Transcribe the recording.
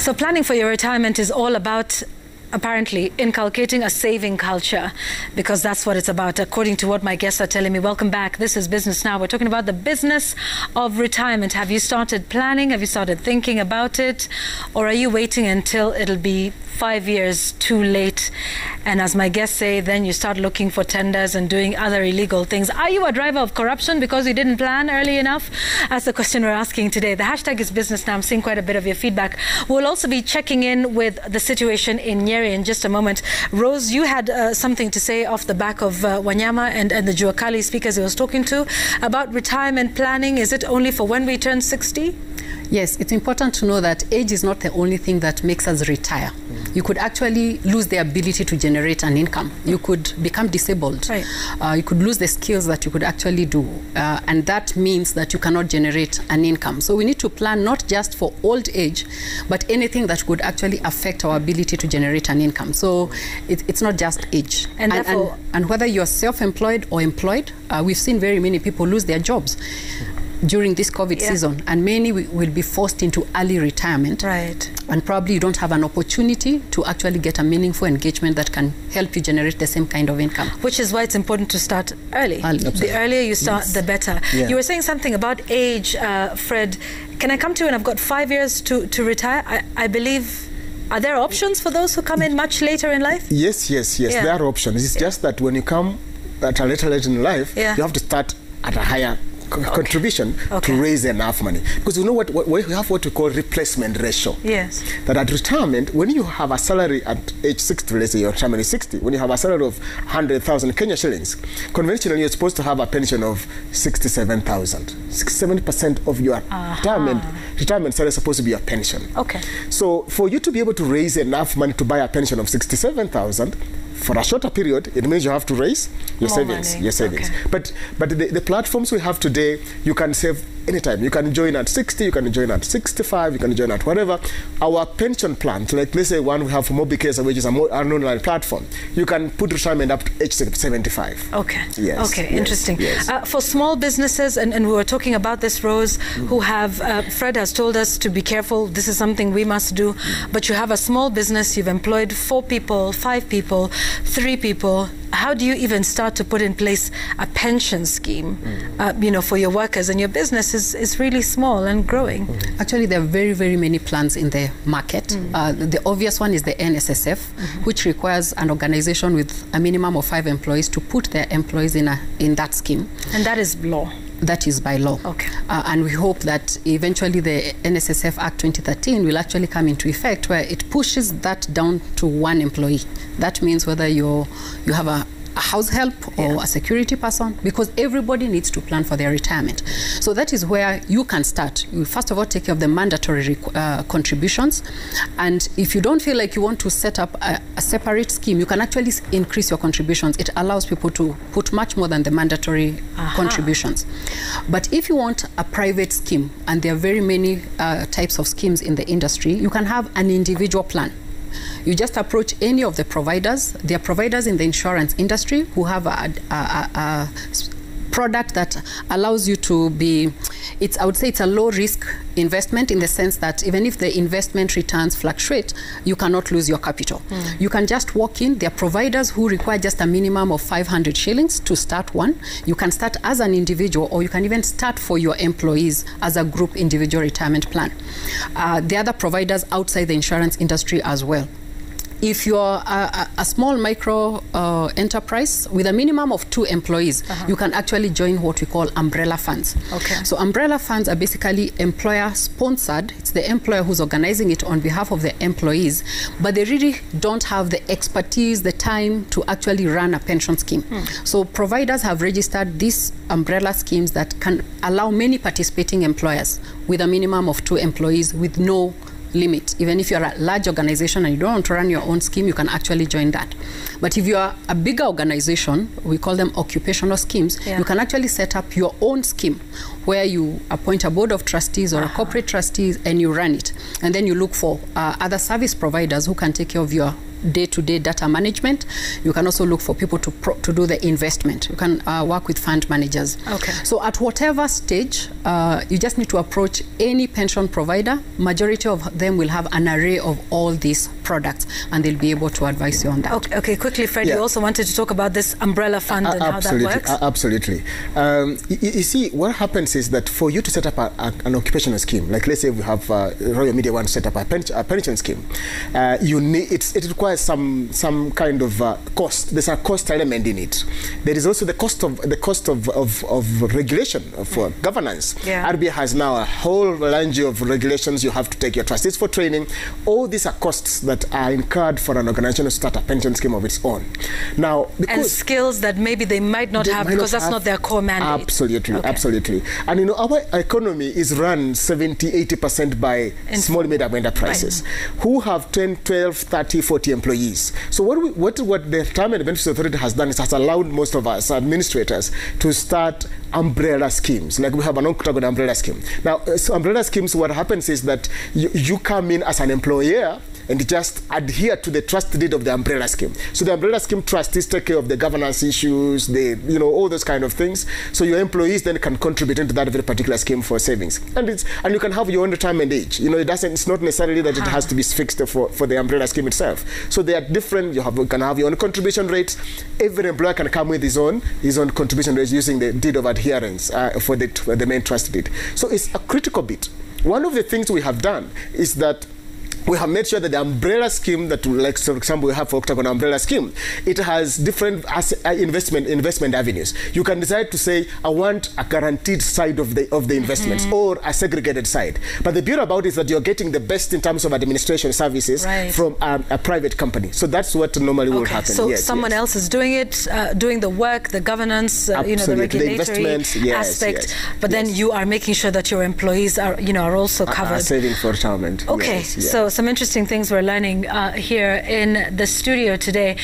So planning for your retirement is all about, apparently, inculcating a saving culture, because that's what it's about, according to what my guests are telling me. Welcome back. This is Business Now. We're talking about the business of retirement. Have you started planning? Have you started thinking about it? Or are you waiting until it'll be 5 years too late? And as my guests say, then you start looking for tenders and doing other illegal things. Are you a driver of corruption because you didn't plan early enough? That's the question we're asking today. The hashtag is Business Now. I'm seeing quite a bit of your feedback. We'll also be checking in with the situation in Nyeri in just a moment. Rose, you had something to say off the back of Wanyama and the Juakali speakers he was talking to about retirement planning. Is it only for when we turn 60? Yes, it's important to know that age is not the only thing that makes us retire. You could actually lose the ability to generate an income. You could become disabled. Right. You could lose the skills that you could actually do. And that means that you cannot generate an income. So we need to plan not just for old age, but anything that could actually affect our ability to generate an income. So it's not just age. And whether you're self-employed or employed, we've seen very many people lose their jobs during this COVID season, and many will be forced into early retirement. Right. And probably you don't have an opportunity to actually get a meaningful engagement that can help you generate the same kind of income. Which is why it's important to start early. Absolutely. The earlier you start, the better. Yeah. You were saying something about age, Fred. Can I come to you and I've got 5 years to retire? I believe... Are there options for those who come in much later in life? Yes, there are options. It's just that when you come at a later in life, you have to start at a higher contribution to raise enough money. Because you know what we have what we call replacement ratio. Yes. That at retirement, when you have a salary at age 60, let's say your retirement is 60, when you have a salary of 100,000 Kenya shillings, conventionally you're supposed to have a pension of 67,000. 67% of your retirement salary is supposed to be a pension. Okay. So for you to be able to raise enough money to buy a pension of 67,000, for a shorter period, it means you have to raise your savings. Okay. But the platforms we have today, you can save anytime. You can join at 60, you can join at 65, you can join at whatever. Our pension plan, like let's say one we have for Mobicare, which is an online platform, you can put retirement up to age 75. Okay. Yes. Okay, interesting. Yes. For small businesses, and we were talking about this, Rose, who have, Fred has told us to be careful, this is something we must do, but you have a small business, you've employed 4 people, 5 people, 3 people. How do you even start to put in place a pension scheme, for your workers? And your business is really small and growing. Actually, there are very, very many plans in the market. The obvious one is the NSSF, which requires an organization with a minimum of 5 employees to put their employees in that scheme. And that is law. That is by law. Okay. And we hope that eventually the NSSF Act 2013 will actually come into effect, where it pushes that down to 1 employee. That means whether you have a house help or a security person, because everybody needs to plan for their retirement. So that is where you can start. You first of all take care of the mandatory contributions, and if you don't feel like you want to set up a separate scheme, you can actually increase your contributions. It allows people to put much more than the mandatory contributions. But if you want a private scheme, and there are very many types of schemes in the industry, you can have an individual plan. You just approach any of the providers. There are providers in the insurance industry who have a product that allows you to be, I would say it's a low risk investment, in the sense that even if the investment returns fluctuate, you cannot lose your capital. You can just walk in. There are providers who require just a minimum of 500 shillings to start one. You can start as an individual, or you can even start for your employees as a group individual retirement plan. The other providers outside the insurance industry as well. If you're a small micro enterprise with a minimum of 2 employees, you can actually join what we call umbrella funds. Okay. So umbrella funds are basically employer sponsored. It's the employer who's organizing it on behalf of the employees, but they really don't have the expertise, the time to actually run a pension scheme. So providers have registered these umbrella schemes that can allow many participating employers with a minimum of 2 employees with no limit. Even if you're a large organization and you don't want to run your own scheme, you can actually join that. But if you are a bigger organization, we call them occupational schemes, you can actually set up your own scheme where you appoint a board of trustees or a corporate trustees and you run it. And then you look for other service providers who can take care of your day-to-day data management. You can also look for people to do the investment. You can work with fund managers. Okay. So at whatever stage, you just need to approach any pension provider. Majority of them will have an array of all these products, and they'll be able to advise you on that. Okay, quickly, Fred, you also wanted to talk about this umbrella fund and how that works? Absolutely. You see, what happens is that for you to set up an occupational scheme, like let's say we have Royal Media wants to set up a pension scheme, it requires some kind of cost. There's a cost element in it. There is also the cost of regulation, of governance. RBA has now a whole range of regulations. You have to take your trustees for training. All these are costs that are incurred for an organization to start a pension scheme of its own. Now, and skills that maybe they might not have because that's not their core mandate. Absolutely. And you know, our economy is run 70-80% by small medium enterprises who have 10, 12, 30, 40 employees. So what the Retirement Benefits Authority has done is has allowed most of us administrators to start umbrella schemes. Like we have an octagon umbrella scheme. Now, so umbrella schemes, what happens is that you come in as an employer and just adhere to the trust deed of the umbrella scheme. So the umbrella scheme trustees take care of the governance issues, all those kind of things. So your employees then can contribute into that very particular scheme for savings. And you can have your own retirement age. You know, it's not necessarily that it has to be fixed for the umbrella scheme itself. So they are different. You can have your own contribution rates. Every employer can come with his own contribution rates using the deed of adherence for the main trust deed. So it's a critical bit. One of the things we have done is that we have made sure that the umbrella scheme that, like, for example, we have for Octagon umbrella scheme, it has different investment avenues. You can decide to say, I want a guaranteed side of the investments or a segregated side. But the beauty about it is that you're getting the best in terms of administration services from a private company. So that's what normally will happen. So someone else is doing it, doing the work, the governance, the regulatory aspect. But then you are making sure that your employees are also covered. Saving for retirement. Okay, so some interesting things we're learning here in the studio today.